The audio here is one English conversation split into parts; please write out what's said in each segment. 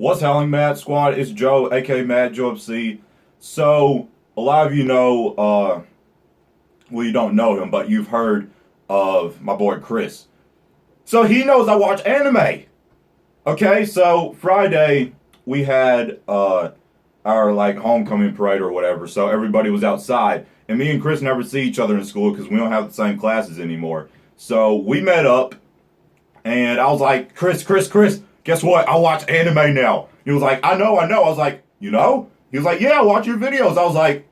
What's happening, Mad Squad? It's Joe, aka Mad Joe FC. So, a lot of you know, well, you don't know him, but you've heard of my boy Chris. So, he knows I watch anime. Okay, so Friday, we had our homecoming parade or whatever, so everybody was outside. And me and Chris never see each other in school because we don't have the same classes anymore. So, we met up, and I was like, Chris, guess what? I watch anime now. He was like, I know. I was like, you know? He was like, yeah, I watch your videos. I was like,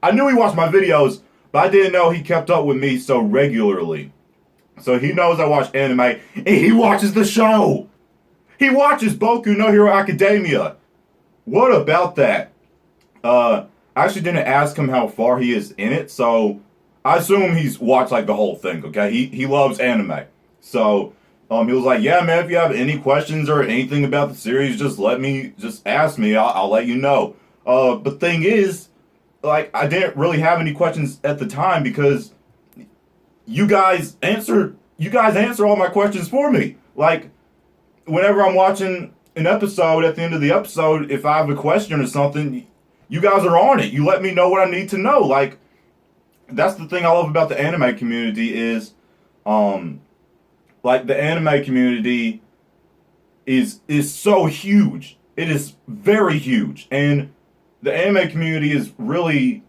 I knew he watched my videos, but I didn't know he kept up with me so regularly. So he knows I watch anime, and he watches the show. He watches Boku No Hero Academia. What about that? I actually didn't ask him how far he is in it, so I assume he's watched like the whole thing, okay? He loves anime. So he was like, yeah, man, if you have any questions or anything about the series, just ask me. I'll let you know. But thing is, like, I didn't really have any questions at the time because you guys answer all my questions for me. Like, whenever I'm watching an episode, at the end of the episode, if I have a question or something, you guys are on it. You let me know what I need to know. Like, that's the thing I love about the anime community is, like, the anime community is so huge. It is very huge. And the anime community is really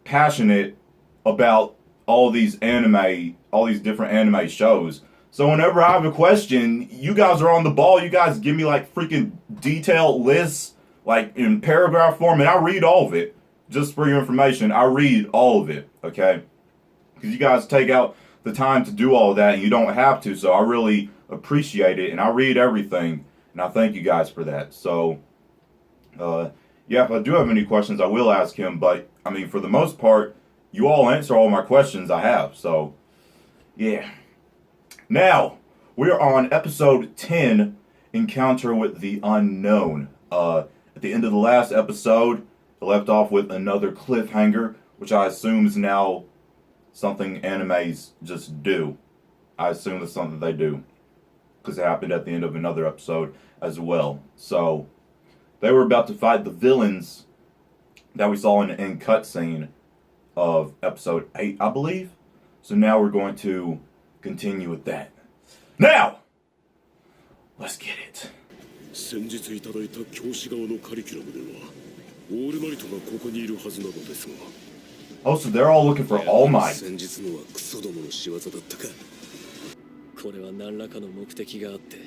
passionate about all these different anime shows. So whenever I have a question, you guys are on the ball. You guys give me like freaking detailed lists, like in paragraph form, and I read all of it. Just for your information, I read all of it, okay? Because you guys take out the time to do all of that, and you don't have to, so I really appreciate it, and I read everything, and I thank you guys for that. So, yeah, if I do have any questions, I will ask him, but, I mean, for the most part, you all answer all my questions I have, so, yeah. Now, we're on episode 10, Encounter with the Unknown. At the end of the last episode, I left off with another cliffhanger, which I assume is now something animes just do. I assume it's something they do. Because it happened at the end of another episode as well. So, they were about to fight the villains that we saw in the end cutscene of episode 8, I believe. So now we're going to continue with that. Now! Let's get it. 先日いただいた教師側のカリキュラムではオールマイトがここにいるはずなのですが Oh, so they're all looking for All Might. 先日のはクソどもの仕業だったかこれは何らかの目的があって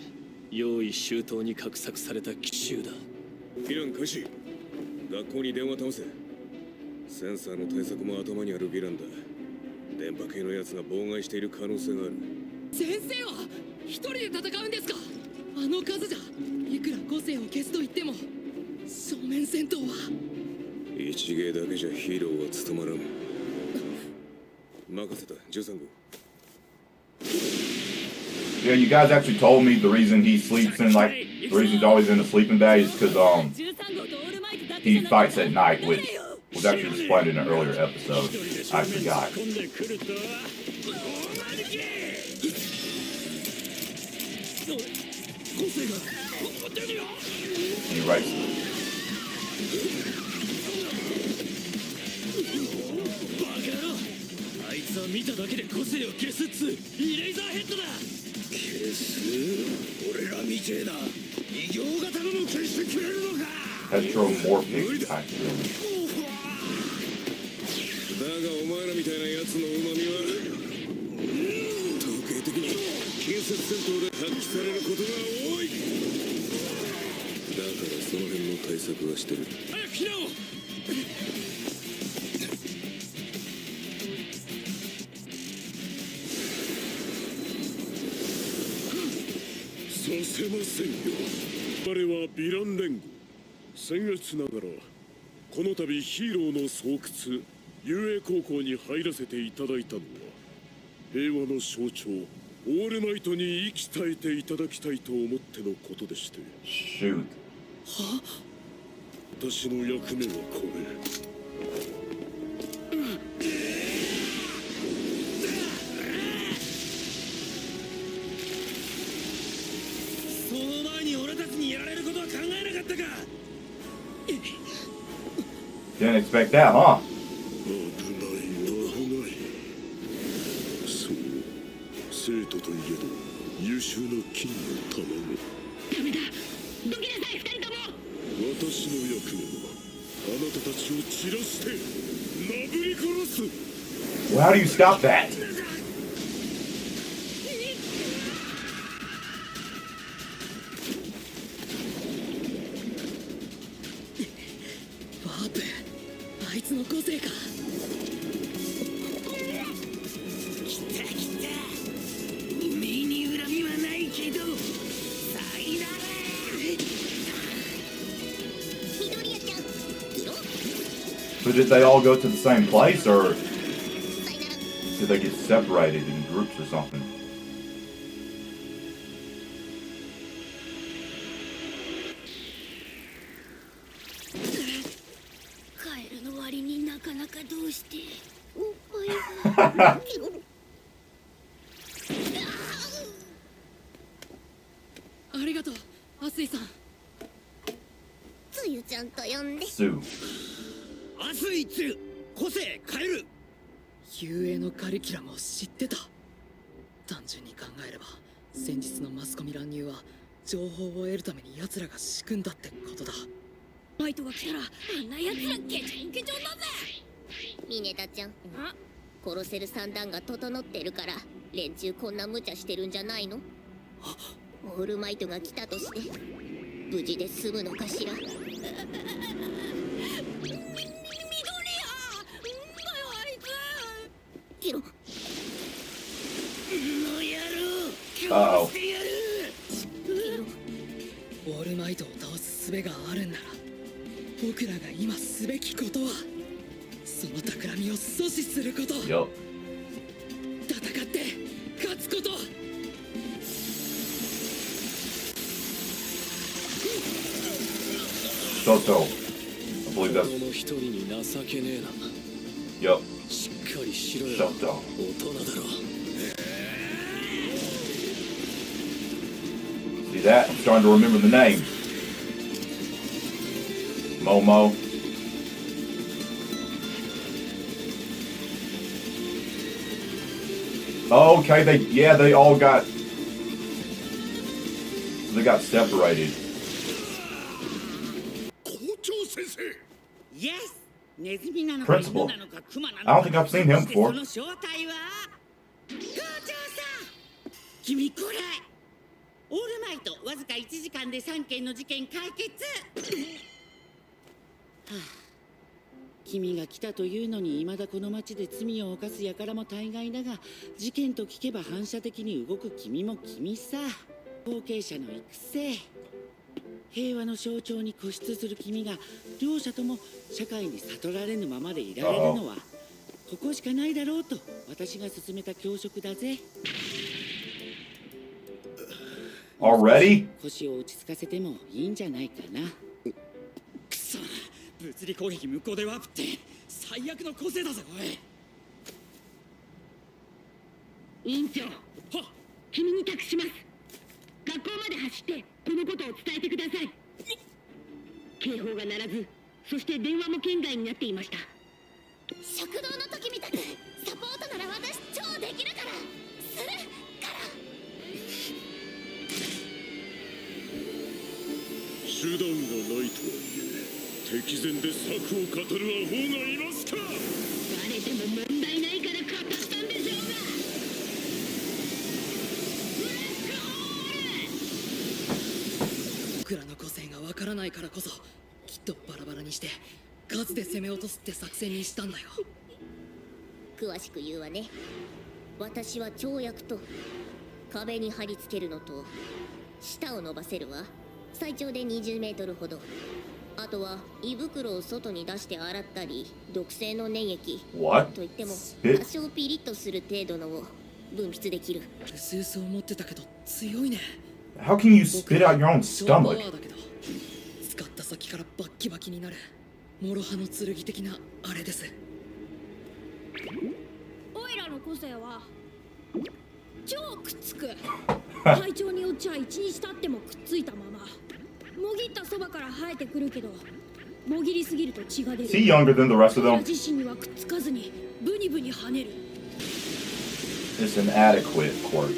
用意周到に画策された奇襲だヴィラン開始学校に電話倒せセンサーの対策も頭にあるヴィランだ電波系のやつが妨害している可能性がある先生は一人で戦うんですかあの数じゃいくら個性を消すと言っても正面戦闘は一芸だけじゃヒーローは務まらん任せた13号 Yeah, you guys actually told me the reason he sleeps in, like, the reason he's always in a sleeping bag is because, he fights at night, which was actually explained in an earlier episode. I forgot. And he writes Heteromorphic, actually. だがお前らみたいなやつの旨味は統計的に近接戦闘で発揮されることが多いだからその辺の対策はしてる早く避難をさせませんよ我はヴィラン連合僭越ながらこの度ヒーローの巣窟雄英高校に入らせていただいたのは平和の象徴オールマイトに生き絶えていただきたいと思ってのことでして Shoot. 私の役目はこれその前に俺たちにやらえなかったか。 Didn't expect that, huh? 危ない危ない。そう、生徒といえど優秀な金の卵。ダメだ、どきなさい二人とも。私の役目はあなたたちを散らしてなぶり殺す。 Well, how do you stop that? ワープ、あいつの個性か。来た来た。身に恨みはないけどさいなら。緑谷ちゃん、色。 So did they all go to the same place, or did they get separated in groups or something? カエルの割になかなかどうしておっぱいが。ありがとう、アスイさん。つゆちゃんと呼んで。 Sue. アスイツ個性変える。遊泳のカリキュラムを知ってた。単純に考えれば先日のマスコミ乱入は情報を得るために奴らが仕組んだってことだ。バイトが来たらあんな奴らケチンケチョンだぜ。ミネタちゃん、殺せる算段が整ってるから連中こんな無茶してるんじゃないの。オールマイトが来たとして無事で済むのかしら。緑谷、なんだよあいつ。ケロの野郎、 Uh-oh. してやる。オールマイトを倒す術があるんなら僕らが今すべきことはその企みを阻止すること。 Yup. 戦って勝つこと。 So. I believe that's. の一人に情けねえな。 Yup. しっかりしろよ。 Shoto. 大人だろ。 See that? I'm starting to remember the names. Momo. Okay, they all got. They got separated. 校長先生。イエス。ネズミなのか Principal. 犬なのかクマな I の don't か。 think I've seen him そして before. その正体は校長さん。君これ。オールマイトわずか1時間で3件の事件解決。はあ、君が来たというのに未だこの町で罪を犯す輩も大概だが、事件と聞けば反射的に動く君も君さ。後継者の育成、平和の象徴に固執する君が両者とも社会に悟られぬままでいられるのはここしかないだろうと私が勧めた教職だぜ。 Already? 腰を落ち着かせてもいいんじゃないかな。くそ、物理攻撃無効でワープって最悪の構成だぜおい。委員長、君に託します。学校まで走ってこのことを伝えてください。警報が鳴らず、そして電話も圏外になっていました。食堂の時みたくサポートなら私超できるからするから。手段がないとはいえ敵前で策を語るアホがいますか。バレても問題ないから語ったんでしょうが。僕らの個性がわからないからこそきっとバラバラにして数で攻め落とすって作戦にしたんだよ。詳しく言うわね。私は跳躍と壁に貼り付けるのと舌を伸ばせるわ。最長で20メートルほど。あとは胃袋を外に出して洗ったり毒性の粘液 What? といっても Spit? 多少ピリッとする程度のを分泌できる。うすうす思ってたけど強いね。 How can you spit out your own 超パワ stomach? ーだけど使った先からバッキバキになる諸刃の剣的なあれです。オイラの個性は超くっつく。体調によっちゃ1日経ってもくっついたまま。もぎったそばから生えてくるけど、もぎりすぎると血が出る。 Is he younger than the rest of 彼ら them? 自身にはくっつかずにブニブニ跳ねる。 It's inadequate, Quirk.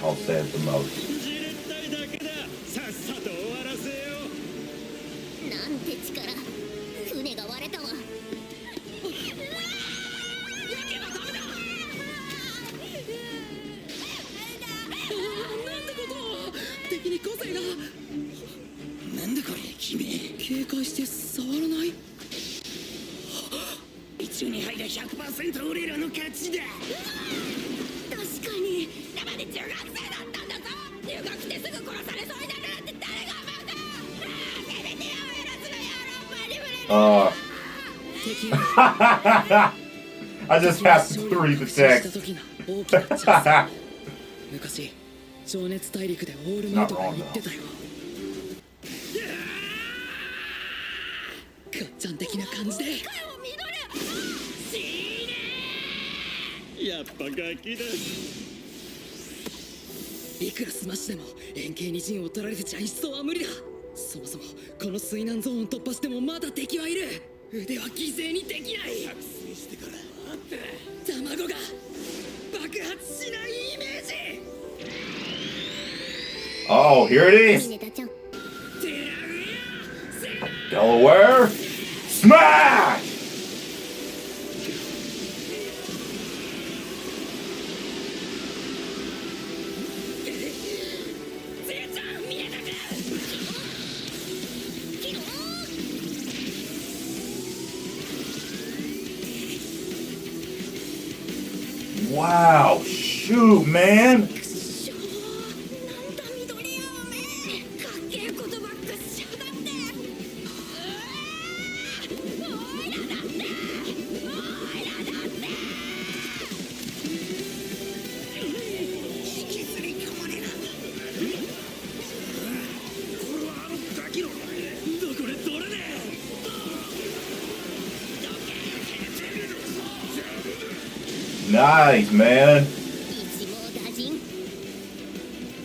I'll say it the most. じれったいだけだ。さっさと終わらせよう。なんて力。船が割れたわ。なんてことを。敵に個性が。なんだこれ君。警戒して触らない。一応に入ら 100% 俺らの勝ちだ。確かに生で中学生だったんだぞ。入学してすぐ殺されそうになるなんて誰がバカ。せめてやめろつの野郎マニュレ。敵 I just have to read the した text. 時が大きなチャンス。昔情熱大陸でオールマイトが言ってたよ。ガッチャン的な感じで。やっぱガキだ。いくらスマッシュでも円形に陣を取られてちゃ一層は無理だ。そもそもこの水難ゾーン突破してもまだ敵はいる。腕は犠牲にできない。覚醒してから待って卵が爆発しないイメージ。 Oh, here it ミ is. ネタちゃん。 Delaware. Smash! Wow, shoot, man. なんだ緑やおめえ。かっけえことばっかしやがって。おいらだって。引きずり込まれる。これはあのガキの。どこれどれね。Nice, man. 一網打尽。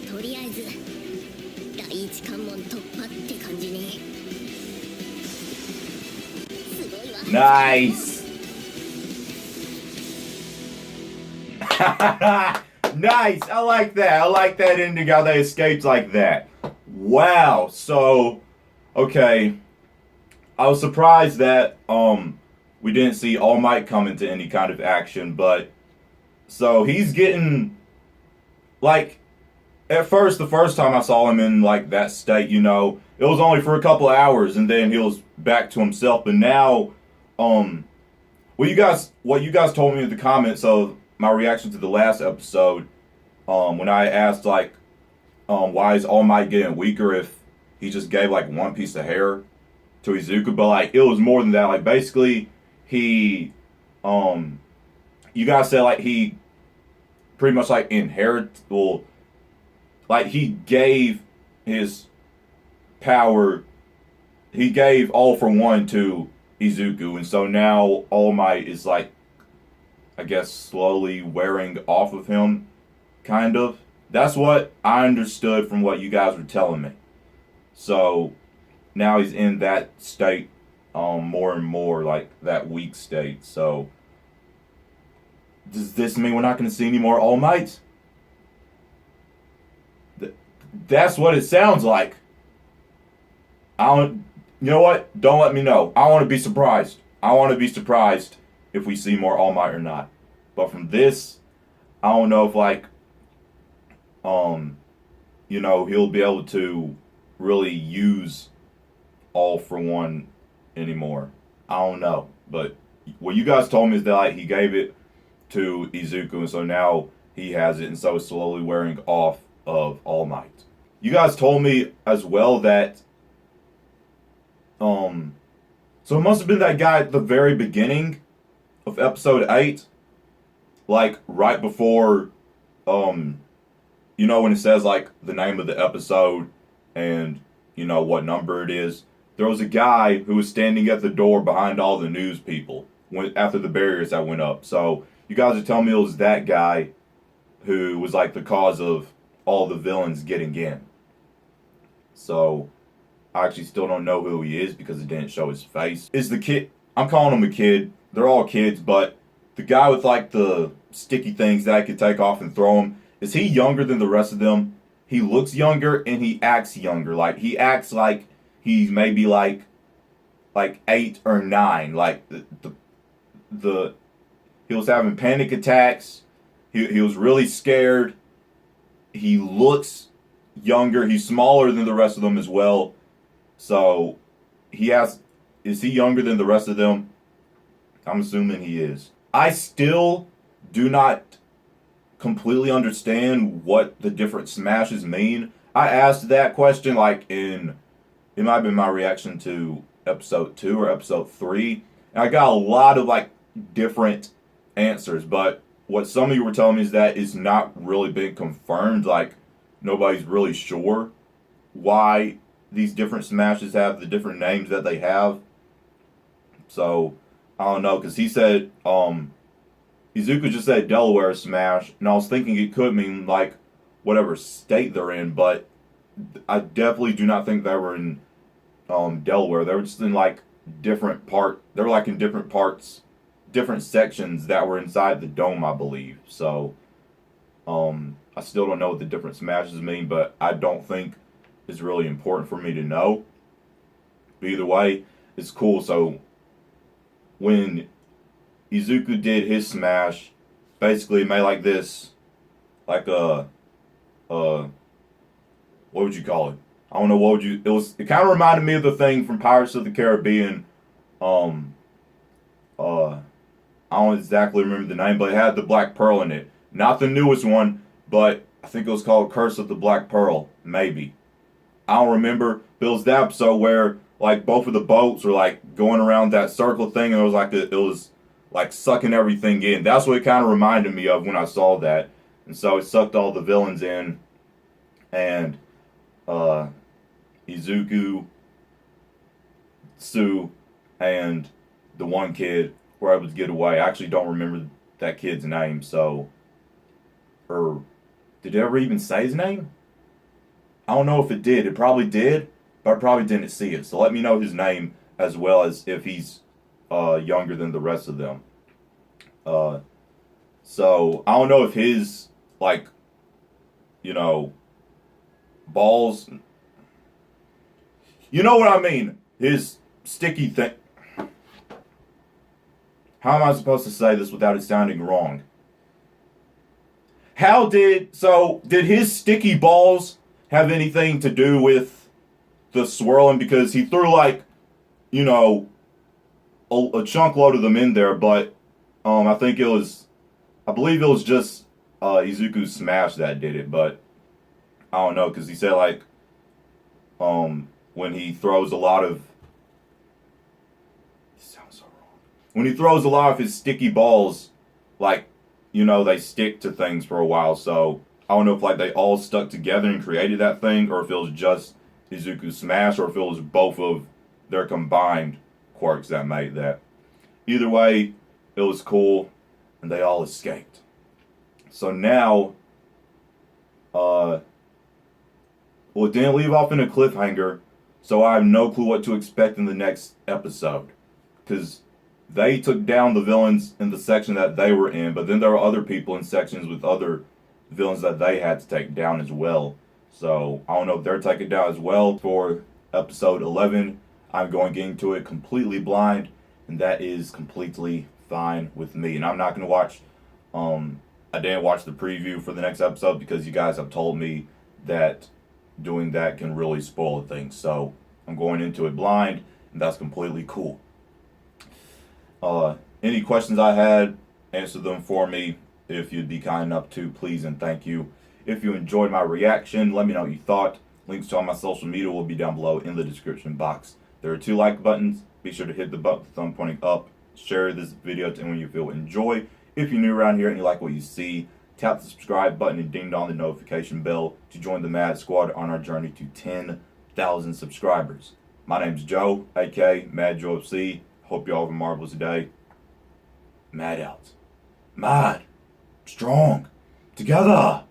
とりあえず第一関門突破って感じね。すごいわ。 Nice. Nice. I like that. I like that ending, how they escaped like that. Wow. So, okay. I was surprised that we didn't see All Might come into any kind of action, but so he's getting like at first, the first time I saw him in like that state, you know, it was only for a couple of hours and then he was back to himself. But now, what you guys told me in the comments of my reaction to the last episode, when I asked like, why is All Might getting weaker if he just gave like one piece of hair to Izuku, but like it was more than that. Like basically, he, you guys said like he pretty much like well, like he gave his power, he gave All for One to Izuku, and so now All Might is like, I guess, slowly wearing off of him, kind of. That's what I understood from what you guys were telling me. So now he's in that state, more and more like that weak state. So does this mean we're not going to see any more All Mights? That's what it sounds like. You know what? Don't let me know. I want to be surprised. I want to be surprised if we see more All Might or not. But from this, I don't know if like, you know, he'll be able to really use All for One anymore. I don't know. But what you guys told me is that like he gave it to Izuku, and so now he has it, and so it's slowly wearing off of All Might. You guys told me as well that so it must have been that guy at the very beginning of episode 8, like right before you know, when it says like the name of the episode and you know what number it is. There was a guy who was standing at the door behind all the news people after the barriers that went up. So you guys are telling me it was that guy who was like the cause of all the villains getting in. So I actually still don't know who he is because it didn't show his face. Is the kid, I'm calling him a kid. They're all kids, but the guy with like the sticky things that I could take off and throw him, is he younger than the rest of them? He looks younger and he acts younger. Like he acts like he's maybe like 8 or 9. Like the he was having panic attacks. He was really scared. He looks younger. He's smaller than the rest of them as well. So is he younger than the rest of them? I'm assuming he is. I still do not completely understand what the different smashes mean. I asked that question it might have been my reaction to episode 2 or episode 3. And I got a lot of different answers, but what some of you were telling me is that it's not really been confirmed. Like nobody's really sure why these different smashes have the different names that they have. So I don't know, because he said Izuku just said Delaware smash, and I was thinking it could mean whatever state they're in, but I definitely do not think they were in Delaware. They were just in different parts, different sections that were inside the dome, I believe. So I still don't know what the different smashes mean, but I don't think it's really important for me to know. But either way, it's cool. So when Izuku did his smash, basically it made this, what would you call it? I don't know, it kind of reminded me of the thing from Pirates of the Caribbean. I don't exactly remember the name, but it had the Black Pearl in it. Not the newest one, but I think it was called Curse of the Black Pearl, maybe. I don't remember. But it was the episode where both of the boats were going around that circle thing, and it was sucking everything in. That's what it kind of reminded me of when I saw that. And so it sucked all the villains in, and Izuku, Sue, and the one kid were able to get away. I actually don't remember that kid's name, did it ever even say his name? I don't know if it did. It probably did, but I probably didn't see it. So let me know his name as well as if he's younger than the rest of them. So I don't know if his balls. You know what I mean? His sticky thing. How am I supposed to say this without it sounding wrong? Did his sticky balls have anything to do with the swirling? Because he threw a chunk load of them in there, but I believe it was just Izuku's smash that did it, but I don't know, because he said when he throws a lot of, it sounds so wrong. When he throws a lot of his sticky balls, they stick to things for a while. So I don't know if they all stuck together and created that thing, or if it was just Izuku's smash, or if it was both of their combined quirks that made that. Either way, it was cool, and they all escaped. So now, it didn't leave off in a cliffhanger, so I have no clue what to expect in the next episode. Because they took down the villains in the section that they were in, but then there were other people in sections with other villains that they had to take down as well. So I don't know if they're taken down as well. For episode 11, I'm going into it completely blind, and that is completely fine with me. And I'm not going to watch, I didn't watch the preview for the next episode because you guys have told me that doing that can really spoil things. So I'm going into it blind, and that's completely cool. Any questions I had, answer them for me if you'd be kind enough to, please and thank you. If you enjoyed my reaction, let me know what you thought. Links to all my social media will be down below in the description box. There are 2 like buttons. Be sure to hit the button with the thumb pointing up. Share this video to anyone you feel enjoy. If you're new around here and you like what you see, tap the subscribe button and ding dong the notification bell to join the Mad Squad on our journey to 10,000 subscribers. My name's Joe, aka Mad Joe FC. Hope you all have a marvelous day. Mad out. Mad. Strong. Together.